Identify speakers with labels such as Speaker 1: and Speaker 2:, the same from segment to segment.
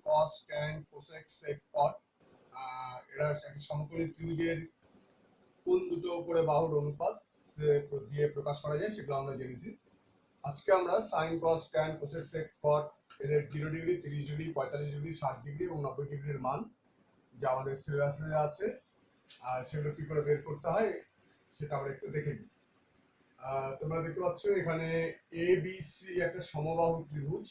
Speaker 1: কস tan cosec sec কট। এরা একটা সমকোণী ত্রিভুজের কোন দুটো করে বাহুর অনুপাত দিয়ে প্রকাশ করা যায় সেগুলো আমরা জেনেছি। আজকে আমরা sine cos tan cosec sec cot এদের 0 ডিগ্রি, 30 ডিগ্রি, 45 ডিগ্রি, 60 ডিগ্রি এবং 90 ডিগ্রির মান যা আমাদের সিলেবাসে আছে সেগুলো কি করে বের করতে হয় সেটা আমরা একটু দেখে নিই। তোমরা দেখতে পাচ্ছ এখানে এ বি সি একটা সমবাহু ত্রিভুজ,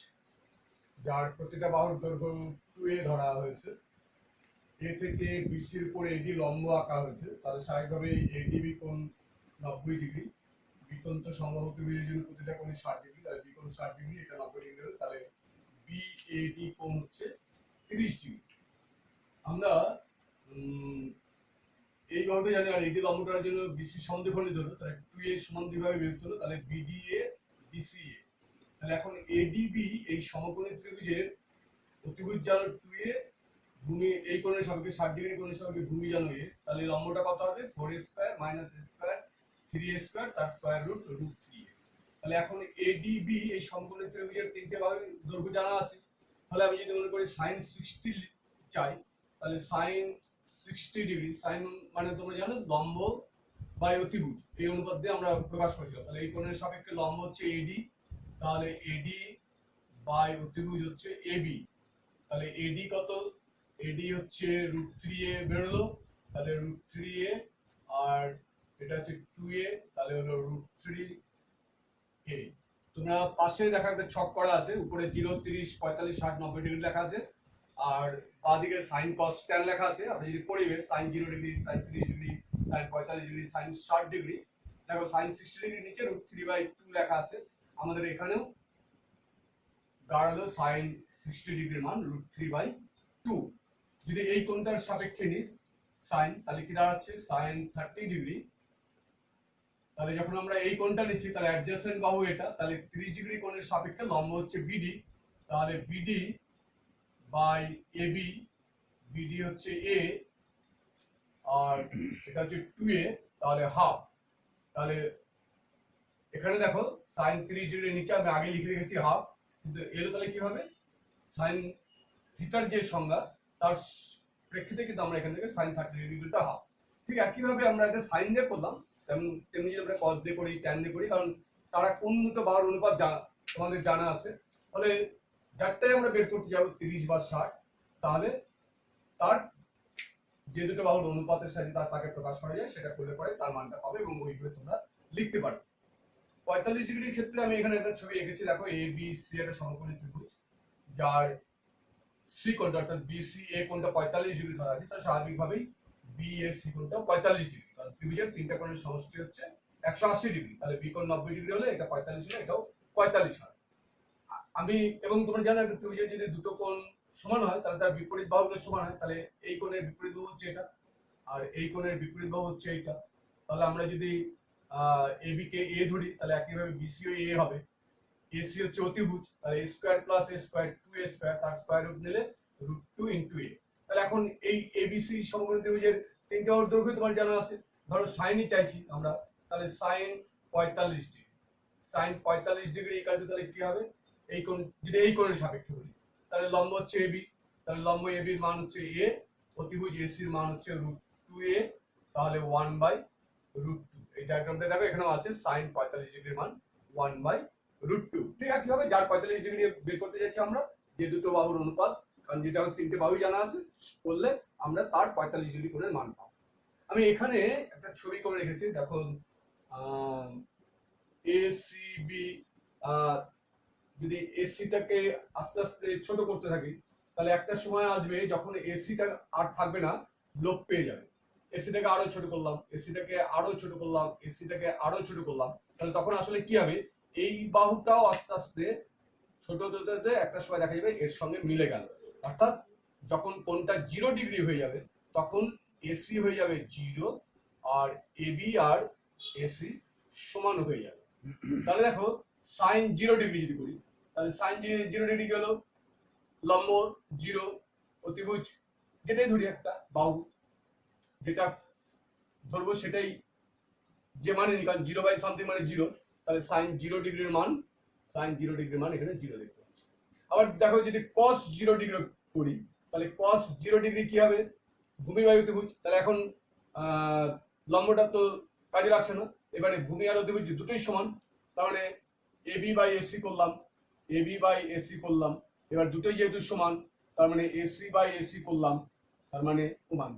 Speaker 1: যার প্রতিটা বাহুর দৈর্ঘ্য 2a ধরা হয়েছে। এ থেকে বিসির উপর এডি লম্ব আঁকা হয়েছে, তাহলে স্বাভাবিকভাবে এডিবি কোণ 90 ডিগ্রি। বিকোণ তো সমবাহু ত্রিভুজের জন্য প্রতিটা কোণ 60 ডিগ্রি, তাহলে বিকোণ 60 ডিগ্রি, এটা 90 ডিগ্রি হলে তাহলে বিএডি কোণ হচ্ছে 30 ডিগ্রি। আমরা এই বাহুটা জানি, আর এডি লম্বটার জন্য বিসি সমদ্বিখণ্ডিত হলো, তাহলে 2a সমান দুইভাবে বিভক্ত হলো, তাহলে বিডিএ বিসিএ। তাহলে এখন এডিবি এই সমকোণী ত্রিভুজের অতিভুজ জানো 2a, ভূমি এই কোণের সাপেক্ষে 60 ডিগ্রি কোণের সাপেক্ষে ভূমি জানো a, তাহলে লম্বটা কত হবে 4a square minus a square 3a square তার স্কয়ার রুট √3a। তাহলে এখন এডিবি এই সমকোণী ত্রিভুজের তিনটে বাহুর দৈর্ঘ্য জানা আছে। তাহলে আমি যদি মনে করি sin 60 চাই, তাহলে sin 60 ডিগ্রি, sin মানে তোমরা জানো লম্ব বাই অতিভুজ, এই অনুপাত দিয়ে আমরা প্রকাশ করেছিলাম। তাহলে এই কোণের সাপেক্ষে লম্ব হচ্ছে এডি, তাহলে এডি বাই অতিভুজ হচ্ছে এবি। তাহলে এডি কত, এডি হচ্ছে √3a বেরোলো, তাহলে √3a, আর এটা হচ্ছে 2a, তাহলে হলো √3a। তোমরা পাশে দেখা একটা ছক করা আছে, উপরে 0 30 45 60 90 ডিগ্রি লেখা আছে, আর বাঁদিকে সাইন কস ট্যান লেখা আছে। আপনি যদি পড়িবেন sine 0 degree, sine 30 degree, sine 45 degree, sine 60 degree, দেখো সাইন 60 ডিগ্রি নিচে √3/2 লেখা আছে। আমাদের এখানেও দাঁড়ালো সাইন 60 ডিগ্রির মান √3/2। যদি এই কোণটার সাপেক্ষে নিস সাইন, তাহলে কি দাঁড়াচ্ছে সাইন 30 ডিগ্রি। তাহলে যখন আমরা এই কোণটা নিচ্ছি তাহলে অ্যাডজেসেন্ট বাহু এটা, তাহলে 30 ডিগ্রি কোণের সাপেক্ষে লম্ব হচ্ছে বিডি, তাহলে বিডি বাই এবি, বিডি হচ্ছে এ আর এটা হচ্ছে 2a, তাহলে হাফ। তাহলে এখানে দেখো সাইন 30 ডিগ্রির নিচে আমি আগে লিখে রেখেছি হাফ, কিন্তু এর তাহলে কি হবে সাইন থিটার যে সংজ্ঞা তার প্রেক্ষিতে কিন্তু আমরা এখান থেকে সাইন 30 ডিগ্রিটা হাফ। ঠিক একইভাবে আমরা এটা সাইন দিয়ে করলাম, তেমনি যদি আমরা কস দিয়ে করি ট্যান দিয়ে করি, কারণ তারা কোন দুটো বাহুর অনুপাত তোমাদের জানা আছে। তাহলে যারটাই আমরা বের করতে যাবো 30 বা 60, তাহলে তার যে দুটো বাহুর অনুপাতের সাথে তাকে প্রকাশ করা যায় সেটা করলে পরে তার মানটা পাবে এবং ওইভাবে তোমরা লিখতে পারবে। 45 ডিগ্রির ক্ষেত্রে আমি এখানে একটা ছবি এঁকেছি, দেখো এ বি সি একটা সমকোণী ত্রিভুজ, যার সি কোণটা অর্থাৎ বিসি এ কোণটা 45 ডিগ্রি ধরা আছে, তার স্বাভাবিকভাবেই বিএসি কোণটা 45 ডিগ্রি, কারণ ত্রিভুজের তিনটা কোণের সমষ্টি হচ্ছে 180 ডিগ্রি। তাহলে বি কোণ 90 ডিগ্রি হলে এটা 45 হলে এটাও 45 হয়। আমি এবং তোমরা জানো একটা ত্রিভুজের যদি দুটো কোণ সমান হয় তাহলে তার বিপরীত বাহুগুলো সমান হয়, তাহলে এই কোণের বিপরীত বাহু হচ্ছে এটা আর এই কোণের বিপরীত বাহু হচ্ছে এইটা। তাহলে আমরা যদি এবি কে এ ধরি তাহলে একইভাবে বিসিও এ হবে। এসি হচ্ছে অতিভুজ, তাহলে a square plus a square 2a square তার স্কয়ার রুট নিলে √2 * a। তাহলে এখন এই এবিসি সমকোণী ত্রিভুজের তিনটা বাহুর দৈর্ঘ্য তোমার জানা আছে। ধরো সাইনই চাইছি আমরা, তাহলে sine 45 degree, sine 45 degree equal to তাহলে কি হবে এই কোণ, যদি এই কোণের সাপেক্ষে বলি তাহলে লম্ব হচ্ছে এবি, তাহলে লম্ব এবির মান হচ্ছে a, অতিভুজ এসির মান হচ্ছে √2a, তাহলে 1/√2। এই ডায়াগ্রামটা দেখো এখানেও আছে সাইন 45 ডিগ্রির মান 1/√2। ঠিক একইভাবে যার 45 ডিগ্রি বের করতে যাচ্ছি আমরা, যে দুটো বাহুর অনুপাত, কারণ যেটা আমার তিনটে বাহু জানা আছে, করলে আমরা তার 45 ডিগ্রি কোণের মান পাবো। আমি এখানে একটা ছবি করে রেখেছি, দেখো এসিবি, যদি এসিটাকে আস্তে আস্তে ছোট করতে থাকি তাহলে একটা সময় আসবে যখন এসিটা আর থাকবে না, লোপ পেয়ে যাবে। এসিটাকে আরো ছোট করলাম, এসিটাকে আরো ছোট করলাম, এসিটাকে আরো ছোট করলাম, তাহলে তখন আসলে কি হবে এই বাহুটাও আস্তে আস্তে ছোট হতে একটা সময় দেখা যাবে এর সঙ্গে মিলে গেল। অর্থাৎ যখন কোণটা 0 ডিগ্রি হয়ে যাবে তখন এসি হয়ে যাবে 0 আর এবি আর এসি সমান হয়ে যাবে। তাহলে দেখো সাইন 0 ডিগ্রি যদি করি তাহলে সাইন 0 ডিগ্রি গেল, লম্ব 0, অতিভুজ যেটাই ধরি একটা বাহু যেটা ধরবো সেটাই যে মানে নি, কারণ 0/something মানে 0, তাহলে সাইন 0 ডিগ্রির মান, সাইন 0 ডিগ্রির মান এখানে 0 দেখতে পাচ্ছি। আবার দেখো যদি cos 0 ডিগ্রি করি তাহলে cos 0 ডিগ্রি কি হবে, ভূমি বাই অতিভুজ। তাহলে এখন লম্বটা তো কাজে লাগছে না, এবারে ভূমি আর অতিভুজ দুটোই সমান, তার মানে এবি বাই এসি করলাম, এবি বাই এসি করলাম, এবার দুটোই যেহেতু সমান তার মানে এসি বাই এসি করলাম, তার মানে ওয়ান।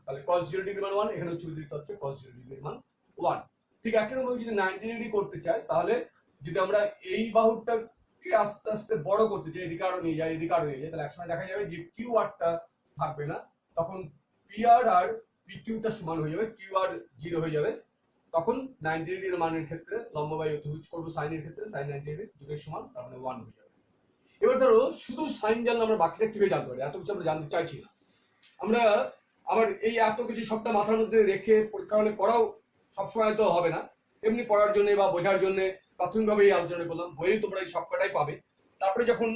Speaker 1: তাহলে cos 0 ডিগ্রি মান 1, এখানে ছবি দিতে হচ্ছে cos 0 ডিগ্রি মান 1। ঠিক একই রকম যদি 90 ডিগ্রি করতে চাই, তাহলে যদি আমরা এই বাহুটাকে আস্তে আস্তে বড় করতে চাই, এদিকে আরো নিয়ে যাই, এদিকে আরো নিয়ে যাই, তাহলে একসময় দেখা যাবে যে কিউ আরটা থাকবে না, তখন পি আর পি কিউটা সমান হয়ে যাবে, কিউ আর 0 হয়ে যাবে। তখন 90 ডিগ্রির মানের ক্ষেত্রে লম্ব বাই অতিভুজ করবো, সাইনের ক্ষেত্রে সাইন 90 ডিগ্রি দুটোই সমান, তার মানে 1 হয়ে যাবে। এবার ধরো শুধু সাইন জানলে আমরা বাকিটা কিভাবে জানতে পারি, এত কিছু আমরা জানতে চাইছি না। আমরা আবার এই এত কিছু সবটা মাথার মধ্যে রেখে পরীক্ষা হলে করাও সবসময় তো হবে না, এমনি পড়ার জন্য বা বোঝার জন্য প্রাথমিকভাবে এই আলোচনা করলাম। বইয়ে তোমরা এই সবকটাই পাবে, তারপরে যখন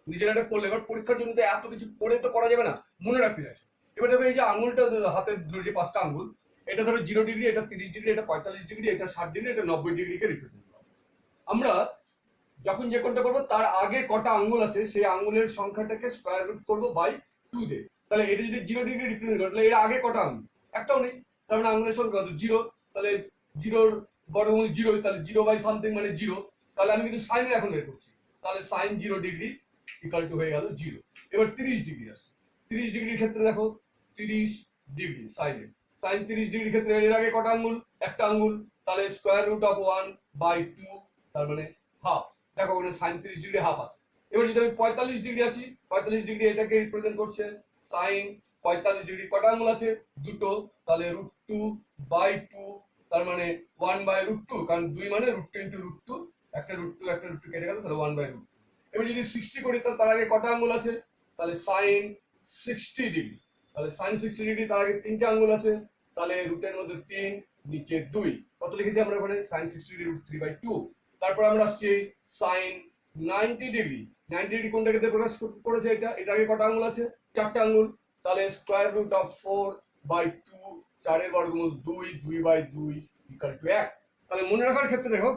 Speaker 1: নিজেরা করলে এবার পরীক্ষার জন্য তো এত কিছু পড়ে তো করা যাবে না, মনে রাখতে যাচ্ছে। এবার দেখো এই যে আঙুলটা হাতে ধরেছি, 5টা আঙুল, এটা ধরো 0 ডিগ্রি, এটা 30 ডিগ্রি, এটা 45 ডিগ্রি, এটা 60 ডিগ্রি, এটা 90 ডিগ্রিকে রিপ্রেজেন্ট করে। আমরা যখন যে কোনটা করবো তার আগে কটা আঙ্গুল আছে সেই আঙ্গুলের সংখ্যাটাকে স্কয়ার রুট করবো বাই 2 দিয়ে। তাহলে এটা যদি 0 ডিগ্রি রিপ্রেজেন্ট করে, তাহলে এর আগে কটা আঙ্গুল, একটাও নেই, তার মানে আঙ্গুলের সংখ্যা কত, 0। তাহলে 0 বর্গমূল 0, তাহলে 0 বাই সামথিং মানে 0। তাহলে আমি কিন্তু সাইনের এখন বের করছি, তাহলে সাইন 0 ডিগ্রি ইকুয়াল টু হয়ে গেল 0। এবার 30 ডিগ্রি আসছে, 30 ডিগ্রির ক্ষেত্রে দেখো 30 ডিগ্রি সাইনে, সাইন 30 ডিগ্রির ক্ষেত্রে এর আগে কটা আঙ্গুল, একটা আঙ্গুল, তাহলে স্কয়ার রুট অফ 1 বাই 2, তার মানে হাফ। দেখো ওখানে সাইন 30 ডিগ্রি হাফ আছে। এবার যদি আমি 45 ডিগ্রি আসি, 45 ডিগ্রি এটাকে রিপ্রেজেন্ট করছে, সাইন 45 ডিগ্রি কটা আঙ্গুল আছে, দুটো, তাহলে √2 বাই 2, তার মানে 1 বাই √2, কারণ 2 মানে √2 ইনটু √2, একটা √2 একটা √2 কেটে গেল, তাহলে 1 বাই √2। এবার যদি 60 করি তার আগে কটা আঙ্গুল আছে, তাহলে সাইন 60 ডিগ্রি, তাহলে সাইন 60 ডিগ্রি তার আগে 3টে আঙ্গুল আছে, তাহলে রুটের মধ্যে 3 নিচে 2, কত লিখেছি আমরা ওখানে, সাইন 60 ডিগ্রি √3/2। তারপর আমরা আসছি সাইন 90 ডিগ্রি, 90 ডিগ্রি কোনটা ক্ষেত্রে প্রকাশ করেছে, এটা আগে কটা আঙ্গুল আছে, 4টে আঙ্গুল, তাহলে স্কয়ার রুট অফ 4/2, 4 এর বর্গমূল 2, 2/2 ইকুয়াল টু 1। তাহলে মনে রাখার ক্ষেত্রে দেখো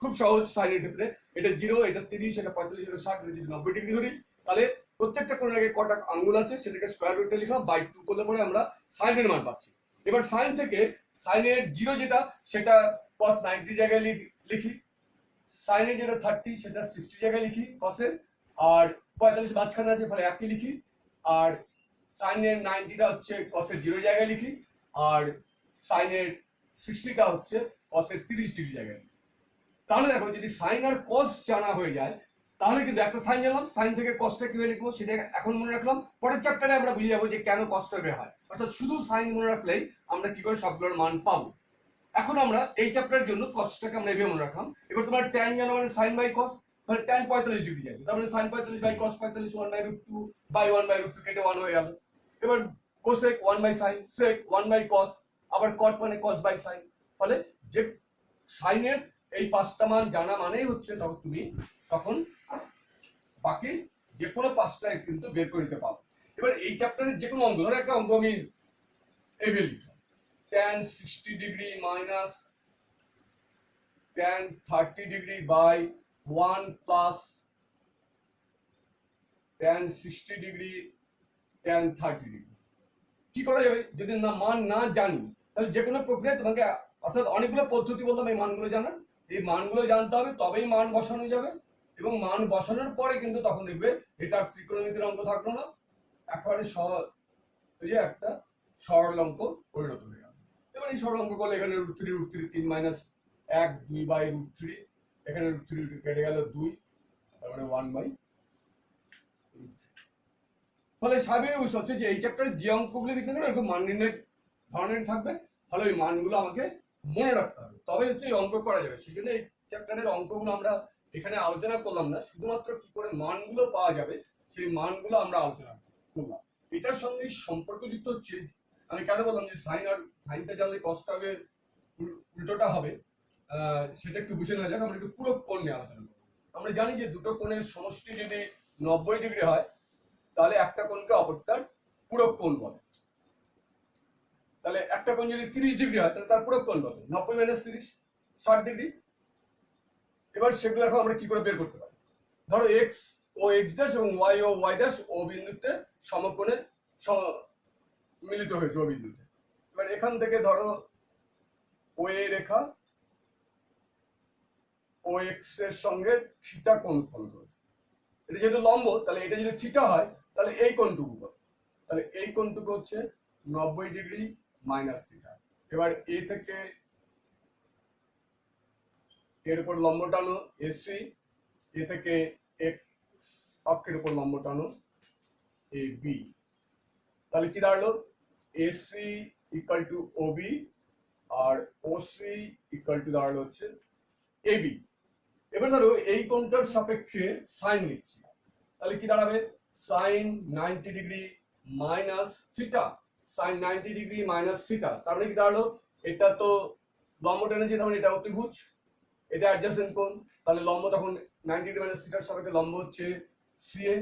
Speaker 1: খুব সহজ, সাইনের ক্ষেত্রে এটা 0, এটা 30, এটা 45, এটা 60, এটা যদি 90 ডিগ্রি ধরি, তাহলে প্রত্যেকটা কোণের আগে কটা আঙ্গুল আছে সেটাকে স্কয়ার রুটে লিখলাম, বাই 2 করলে পরে আমরা সাইনের মান পাচ্ছি। এবার সাইন থেকে সাইনের 0 যেটা সেটা cos 90 জায়গায় লিখি, সাইনের যেটা 30 সেটা 60 জায়গায় লিখি কসের, আর 45 মাঝখানে আছে ফলে একই লিখি, আর সাইনের 90টা হচ্ছে কসের 0 জায়গায় লিখি, আর সাইনের 60টা হচ্ছে কসের 30 ডিগ্রি জায়গায়। তাহলে দেখো যদি সাইন আর কস জানা হয়ে যায়, তাহলে কিন্তু একটা সাইন জানলাম, সাইন থেকে কসটা কিভাবে লিখবো সেটা এখন মনে রাখলাম, পরের চ্যাপ্টারে আমরা বুঝে যাবো যে কেন কসটা বের হয়। অর্থাৎ শুধু সাইন মনে রাখলেই আমরা কি করে সবগুলোর মান পাবো। এখন আমরা এই চ্যাপ্টারের জন্য কসটাকে আমরা এভাবে মনে রাখলাম। এবার তোমার ট্যান জানো মানে সাইন বাই কস, তাহলে ট্যান 45 ডিগ্রি যাচ্ছে, তার মানে সাইন 45 বাই কস 45, 1/√2 বাই 1/√2 কেটে 1 হয়ে গেল। এবার cosec 1 by sine, sec 1 by cos, আবার কট মানে কস বাই সাইন। ফলে যে সাইনের এই 5টা মান জানা মানেই হচ্ছে তখন বাকি যে কোনো 5টাই কিন্তু বের করে নিতে পারবো। এবার এই চ্যাপ্টারের যে কোনো অঙ্ক, ধরো একটা অঙ্ক আমি এভাবে লিখলাম, tan 60 degree minus tan 30 degree by 1 plus tan 60 degree tan 30 degree. কি করা যাবে যদি না মান না জানি, তাহলে যে কোনো প্রক্রিয়ায় তোমাকে, অর্থাৎ অনেকগুলো পদ্ধতি বললাম এই মানগুলো জানার, এই মানগুলো জানতে হবে, তবেই মান বসানো যাবে। এবং মান বসানোর পরে কিন্তু তখন দেখবে এটা ত্রিকোণমিতির অঙ্ক থাকলো না, একেবারে ওই যে একটা সরল অঙ্ক পরিণত হয়ে গেল। এবার এই সরল অঙ্ক করলে এখানে √3 3 মাইনাস 1 2/√3, এখানে √3 কেটে গেল 2, তার মানে 1/√3। ফলে স্বাভাবিক বুঝতে হচ্ছে যে এই চ্যাপ্টারে যে অঙ্কগুলো দেখতে গেলে এরকম মান নির্ণয় ধরনের থাকবে, ফলে ওই মানগুলো আমাকে মনে রাখতে হবে, তবে হচ্ছে এই অঙ্ক করা যাবে। সেই জন্য এই চ্যাপ্টারের অঙ্কগুলো আমরা এখানে আলোচনা করলাম না, শুধুমাত্র কি করে মানগুলো পাওয়া যাবে সেই মানগুলো আমরা আলোচনা করলাম। এটার সঙ্গে সম্পর্কযুক্ত হচ্ছে, আমি কেন বললাম যে সাইনটা জানলে কসটা হবে উল্টোটা হবে, সেটা একটু বুঝে নেওয়া যাক। আমরা একটু পুরো কোণ নিয়ে আলোচনা করবো। আমরা জানি যে দুটো কোণের সমষ্টি যদি 90 ডিগ্রি হয়, তাহলে একটা কোণকে অপরটার পূরক কোণ বলে। তাহলে একটা কোণ যদি 30 ডিগ্রি হয় তাহলে তার পূরক কোণ বলে 90 মাইনাস 30, 60 ডিগ্রি। এবার সেগুলো এখন আমরা কি করে বের করতে পারি, ধরো এক্স ও এক্স ড্যাশ এবং ওয়াই ও ওয়াই ড্যাশ ও বিন্দুতে সমকোণে মিলিত হয়েছে ও বিন্দুতে। এবার এখান থেকে ধরো ও এ রেখা ও এক্স এর সঙ্গে থিটা কোণ উৎপন্ন করেছে। এটা যেহেতু লম্ব, তাহলে এটা যদি থিটা হয় তাহলে এই কোণটুকু কত? তাহলে এই কোণটুকু হচ্ছে 90 ডিগ্রি মাইনাস থিটা। এবার এ থেকে এর উপর লম্ব টানো এসি, এ থেকে এক্স অক্ষের উপর লম্ব টানো এ বি। তাহলে কি দাঁড়ালো? এসি ইকুয়াল টু ওবি আর ওসি ইকুয়াল টু দাঁড়ালো হচ্ছে এবি। এবার ধরো এই কোণটার সাপেক্ষে সাইন নিচ্ছি, তাহলে কি দাঁড়াবে? Sine 90 degree minus theta. Sine 90 degree minus theta, তার মানে কি দাঁড়ালো? এটা তো লম্ব টেনেছি, তার মানে এটা অতিভুজ, এটা অ্যাডজাসেন্ট কোণ, তাহলে লম্ব তখন 90 ডিগ্রি মাইনাস থিটার সাপেক্ষে লম্ব হচ্ছে সিএ,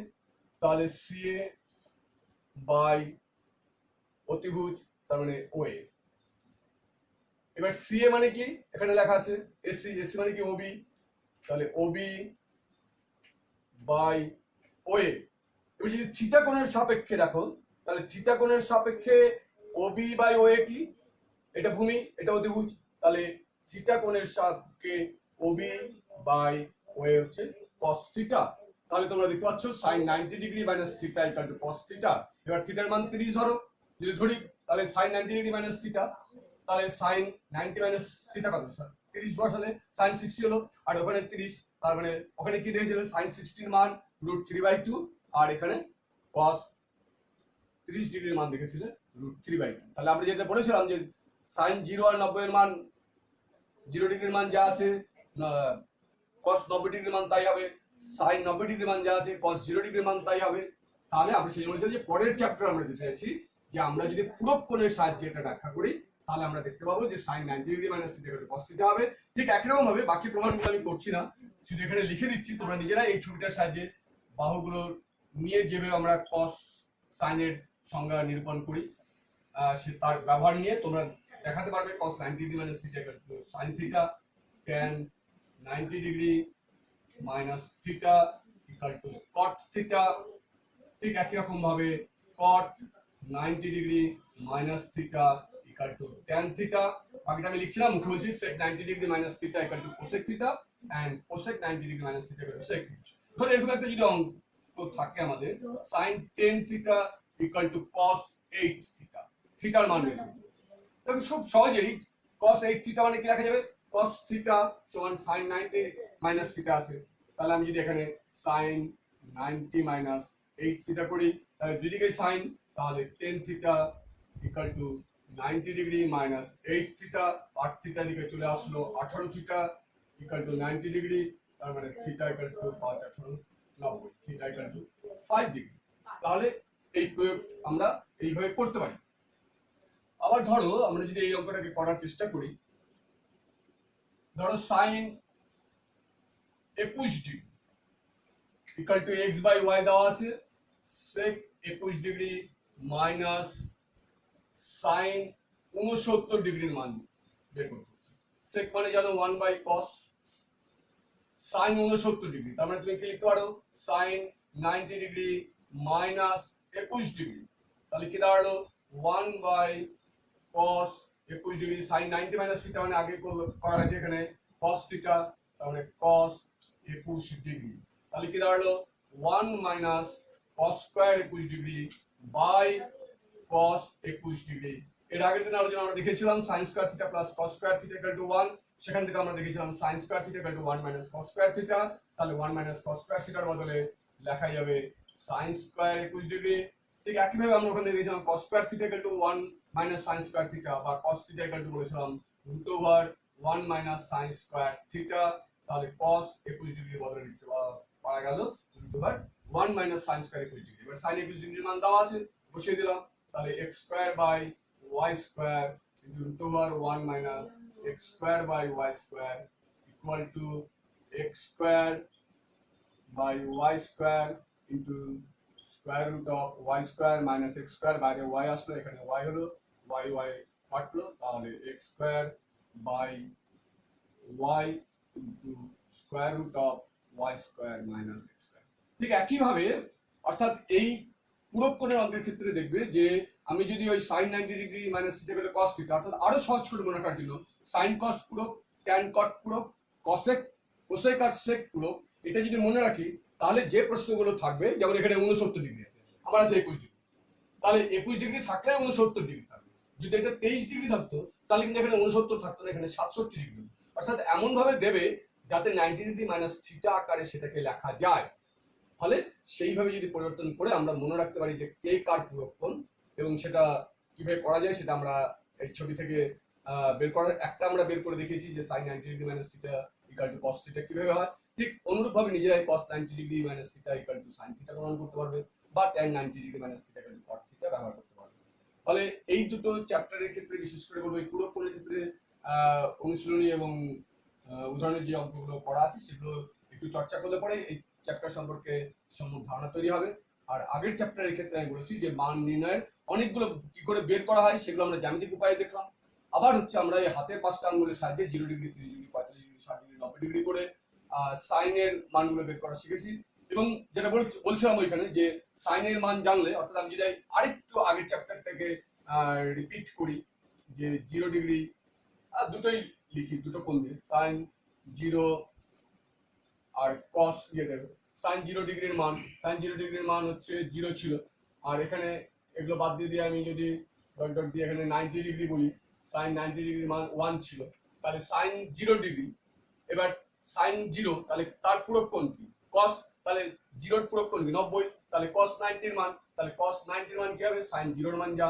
Speaker 1: তাহলে সিএ বাই অতিভুজ তার মানে ওএ। এবার সিএ মানে কি? এখানে লেখা আছে এসি, এসি মানে কি? ওবি, তাহলে ওবি বাই ওএ। এবার যদি থিটা কোণের সাপেক্ষে দেখো, তাহলে থিটা কোণের সাপেক্ষে ওবি বাই ওএ কি? এটা ভূমি, এটা অতিভুজ, তাহলে থিটা কোণের সাপেক্ষে ওবি বাই ওএ হচ্ছে cos থিটা। তাহলে তোমরা দেখতে পাচ্ছ sin 90 degree minus theta equal to cos theta. এবার থিটার মান 30 ধরো, যদি ধরি তাহলে sin 90 ডিগ্রি মাইনাস থিটা, তাহলে sin 90 মাইনাস থিটা কত? 30 বসালে sin 60 হলো, আর ওখানে 30, তার মানে ওখানে কি দিয়েছিল? sin 60 এর মান √3/2, আর এখানে cos 30 ডিগ্রির মান দেখেছিলে √3/2। তাহলে আমরা যেটা বলেছিলাম যে sin 0 আর 90 এর মান, 0 ডিগ্রির মান যা আছে cos 90 ডিগ্রির মান তাই হবে, sin 90 ডিগ্রির মান যা আছে cos 0 ডিগ্রির মান তাই হবে। তাহলে আমরা সেই বলেছিলাম যে পরের চ্যাপ্টার আমরা যেতে চাইছি যে আমরা যদি পূরক কোণের সাহায্যে এটা ব্যাখ্যা করি, তাহলে আমরা দেখতে পাবো যে sin 90 degree minus theta equal to cos theta হবে। ঠিক একই রকম ভাবে বাকি প্রমাণগুলো আমি করছি না, শুধু এখানে লিখে দিচ্ছি, তোমরা নিজেরাই এই ছবিটার সাহায্যে বাহুগুলোর নিয়ে যেভাবে আমরা cos sin এর সংজ্ঞা নিরূপণ করি সে তার ব্যবহার নিয়ে তোমরা দেখাতে পারবে cos 90 degree minus theta equal to sin theta, tan 90 degree minus theta equal to cot theta. ঠিক একই রকম ভাবে cot 90 degree minus theta equal to tan theta. বাকিটা আমি লিখছিলাম, মুখে বলছি sec 90 degree minus theta equal to cosec theta and cosec 90 degree minus theta equal to sec theta. ধরো এরকম একটা যদি অঙ্ক থাকে আমাদের, sin 10 theta equal to cos 8 theta, থিটার মান বের করতে। দেখো খুব সহজেই cos 8 থিটা মানে কি লেখা যাবে? cos থিটা সমান sin 90 মাইনাস থিটা আছে, তাহলে আমি যদি এখানে sin 90 মাইনাস 8 থিটা করি, তাহলে দুই দিকে sin, তাহলে 10 theta equal two 90 degree minus 8 theta, 8 theta দিকে চলে আসলো 18 থিটা ইকুয়াল টু 90 ডিগ্রি, তার মানে theta equal two 5 18 90, theta equal two 5 degree. তাহলে এই প্রয়োগ আমরা এইভাবে করতে পারি। আবার ধরো আমরা যদি এই অঙ্কটাকে করার চেষ্টা করি, ধরো sin 21 degree equal to x by y দেওয়া আছে, sec 21 ডিগ্রি মাইনাস sin 69 ডিগ্রির মান বের করতে হচ্ছে। sec মানে জানো 1 বাই cos, sin 69 ডিগ্রি, তার মানে তুমি কি লিখতে পারো? sin 90 ডিগ্রি মাইনাস 21 ডিগ্রি, তাহলে কি দাঁড়ালো? 1 by cos 21 degree, sin 90 minus theta মানে আগে করা হয়েছে এখানে cos থিটা, তার মানে cos 21 ডিগ্রি, তাহলে কি দাঁড়ালো? 1 minus cos square 21 degree by cos 21 degree. এর আগের দিন আলোচনা আমরা দেখেছিলাম sin square theta plus cos square theta equal to 1, সেখান থেকে আমরা দেখেছিলাম sin square theta equal to 1 minus cos square theta, তাহলে 1 মাইনাস cos স্কয়ার থিটার বদলে লেখা যাবে sin স্কয়ার 21 ডিগ্রি। ঠিক একইভাবে আমরা ওখানে দেখেছিলাম cos square theta equal to 1 minus sin square theta, বা cos থিটা ইকুয়াল টু বলেছিলাম √1 মাইনাস sin স্কয়ার থিটা, তাহলে cos 21 ডিগ্রির বদলে লিখতে পারা গেল √1 মাইনাস sin স্কয়ার 21 ডিগ্রি। এবার sin 21 ডিগ্রির মান দেওয়া আছে, বসিয়ে দিলাম, তাহলে x square by y square into √1 minus x square by y square equal to x square by y square into square root of y square minus x square, বাইরে y আসলো, এখানে y হলো, y কাটলো, তাহলে x square by y into square root of y square minus x square. ঠিক একইভাবে অর্থাৎ এই পূরক কোণের অঙ্কের ক্ষেত্রে দেখবে যে আমি যদি ওই সাইন 90 ডিগ্রি মাইনাস থিটা করে কস থিটা, অর্থাৎ আরো সহজ করে মনে রাখার জন্য সাইন কস পূরক, ট্যান কট পূরক, কসেক কোসেক আর সেক পূরক, এটা যদি মনে রাখি তাহলে যে প্রশ্নগুলো থাকবে, যেমন এখানে 69 ডিগ্রি আছে, আমার আছে 21 ডিগ্রি, তাহলে 21 ডিগ্রি থাকলে 69 ডিগ্রি থাকবে। যদি এটা 23 ডিগ্রি থাকতো তাহলে কিন্তু এখানে 69 থাকতো না, এখানে 67 ডিগ্রি। অর্থাৎ এমন ভাবে দেবে যাতে 90 ডিগ্রি মাইনাস থিটা আকারে সেটাকে লেখা যায়। ফলে সেইভাবে যদি পরিবর্তন করে আমরা মনে রাখতে পারি যে কে কার পূরক কোণ, এবং সেটা কিভাবে করা যায় সেটা আমরা এই ছবি থেকে বের করা, একটা আমরা বের করে দেখিয়েছি যে sine 90 degree minus theta equal to cos theta কিভাবে হয়। ঠিক অনুরূপভাবে নিজেরাই cos 90 degree minus theta equal to sin theta প্রমাণ করতে পারবে, বা tan 90 degree minus theta equal to cot theta ব্যবহার করতে পারবে। ফলে এই দুটো চ্যাপ্টারের ক্ষেত্রে বিশেষ করে বলবো এই পূরক কোণের ক্ষেত্রে অনুশীলনী এবং উদাহরণের যে অঙ্কগুলো পড়া আছে সেগুলো একটু চর্চা করলে পরে এই চ্যাপ্টার সম্পর্কে সম্যক ধারণা তৈরি হবে। আর আগের চ্যাপ্টারের ক্ষেত্রে আমি বলেছি যে মান নির্ণয়ের অনেকগুলো কি করে বের করা হয় সেগুলো আমরা জ্যামিতিক উপায়ে দেখলাম। আবার হচ্ছে আমরা এই হাতের পাঁচটা আঙ্গুলের সাহায্যে 0 degree, 30 degree, 45 degree, 60 degree, 90 degree করে সাইনের মানগুলো বের করা শিখেছি। এবং যেটা বলছিলাম ওইখানে যে সাইনের মান জানলে, অর্থাৎ আমি যদি আরেকটু আগের চ্যাপ্টারটাকে রিপিট করি যে 0 ডিগ্রি, দুটোই লিখি দুটো কোণ দিয়ে, সাইন 0 আর কস দেবে। সাইন 0 ডিগ্রির মান হচ্ছে 0 ছিল, আর এখানে এগুলো বাদ দিয়ে আমি যদি ডট ডট দিয়ে এখানে 90 ডিগ্রি বলি, সাইন 90 ডিগ্রির মান 1 ছিল, তাহলে সাইন 0 ডিগ্রি, এবার সাইন 0 তাহলে তার পূরক কোণ কি কস, তাহলে 0 এর পূরক কোণ কি 90, তাহলে cos 90 এর মান, তাহলে cos 90 এর মান কি হবে সাইন 0 এর মান যা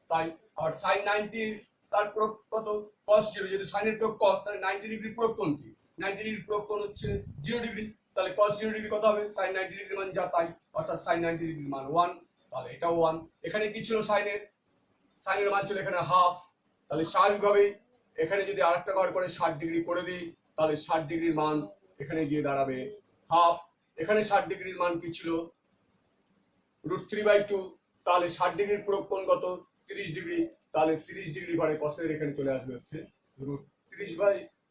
Speaker 1: তাই। আর সাইন 90 তার পূরক কত cos 0, যদি সাইনের পূরক cos, তাহলে 90 ডিগ্রি পূরক কোণ কি, 90 ডিগ্রি পূরক কোণ হচ্ছে 0 ডিগ্রি, তাহলে cos 0 ডিগ্রি কত হবে সাইন 90 ডিগ্রি মান যা তাই, অর্থাৎ সাইন 90 ডিগ্রি মান 1, তাহলে এটাও 1। এখানে কি ছিল সাইনের মান ছিল এখানে হাফ, তাহলে স্বাভাবিকভাবেই এখানে যদি আরেকটা ঘর করে 60 ডিগ্রি করে দিই তাহলে 60 ডিগ্রির মান এখানে গিয়ে দাঁড়াবে হাফ। এখানে 60 ডিগ্রির মান কি ছিল √3/2, তাহলে 60 ডিগ্রির পূরক কোণ কত 30 ডিগ্রি, তাহলে 30 ডিগ্রি ঘরে কসের এখানে চলে আসবে হচ্ছে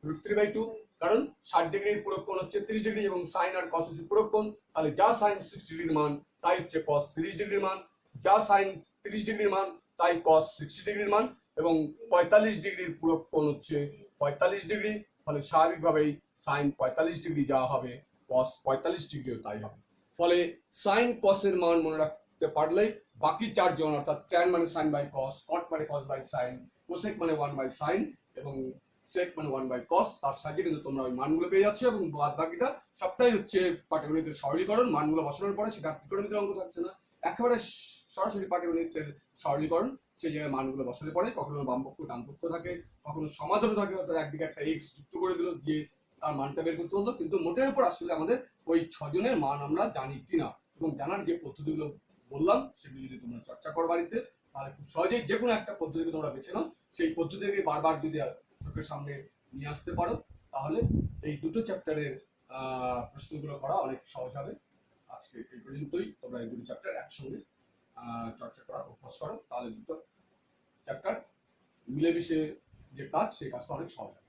Speaker 1: √3/2, কারণ 60 ডিগ্রির পূরক কোণ হচ্ছে 30 ডিগ্রি এবং সাইন আর কস হচ্ছে পূরক কোণ, তাহলে যা সাইন 60 ডিগ্রির মান তাই হচ্ছে কস 30 ডিগ্রির মান, যা সাইন 30 ডিগ্রির মান তাই কস 60 ডিগ্রির মান, এবং 45 ডিগ্রির পূরক কোণ হচ্ছে 45 ডিগ্রি, ফলে স্বাভাবিকভাবেই সাইন 45 ডিগ্রি যা হবে কস 45 ডিগ্রিও তাই হবে। ফলে সাইন কসের মান মনে রাখতে পারলে বাকি চারজন, অর্থাৎ ট্যান মানে সাইন বাই কস, কট মানে কস বাই সাইন, কোসেক মানে 1 বাই সাইন, এবং সেক মানে 1 বাই কস, তার সাহায্যে কিন্তু তোমরা ওই মানগুলো পেয়ে যাচ্ছ। এবং বাদ বাকিটা সবটাই হচ্ছে পাটিগণিতের সরলীকরণ, মানগুলো বসানোর পরে সেটা ত্রিকোণমিতির অঙ্ক থাকছে না, একেবারে সরাসরি পাটিগণিতের সরলীকরণ। সেই জায়গায় মানগুলো বসালে পরে কখনো বামপক্ষ ডানপক্ষ থাকে, কখনো সমাধানও থাকে, অর্থাৎ একদিকে একটা এক্স যুক্ত করে দিল দিয়ে তার মানটা বের করতে হলো, কিন্তু মোটের উপর আসলে আমাদের ওই 6 জনের মান আমরা জানি কিনা, এবং জানার যে পদ্ধতিগুলো বললাম সেগুলো যদি তোমরা চর্চা করো বাড়িতে, তাহলে খুব সহজেই যে কোনো একটা পদ্ধতিকে তোমরা বেছে নাও, সেই পদ্ধতিকে বারবার যদি চোখের সামনে নিয়ে আসতে পারো তাহলে এই দুটো চ্যাপ্টারের প্রশ্নগুলো করা অনেক সহজ হবে। আজকে এই পর্যন্তই, তোমরা এই দুটো চ্যাপ্টার একসঙ্গে চর্চা করা অভ্যাস করো, তাহলে দুটো চ্যাপ্টার মিলেমিশে যে কাজ সেই কাজটা অনেক সহজ হবে।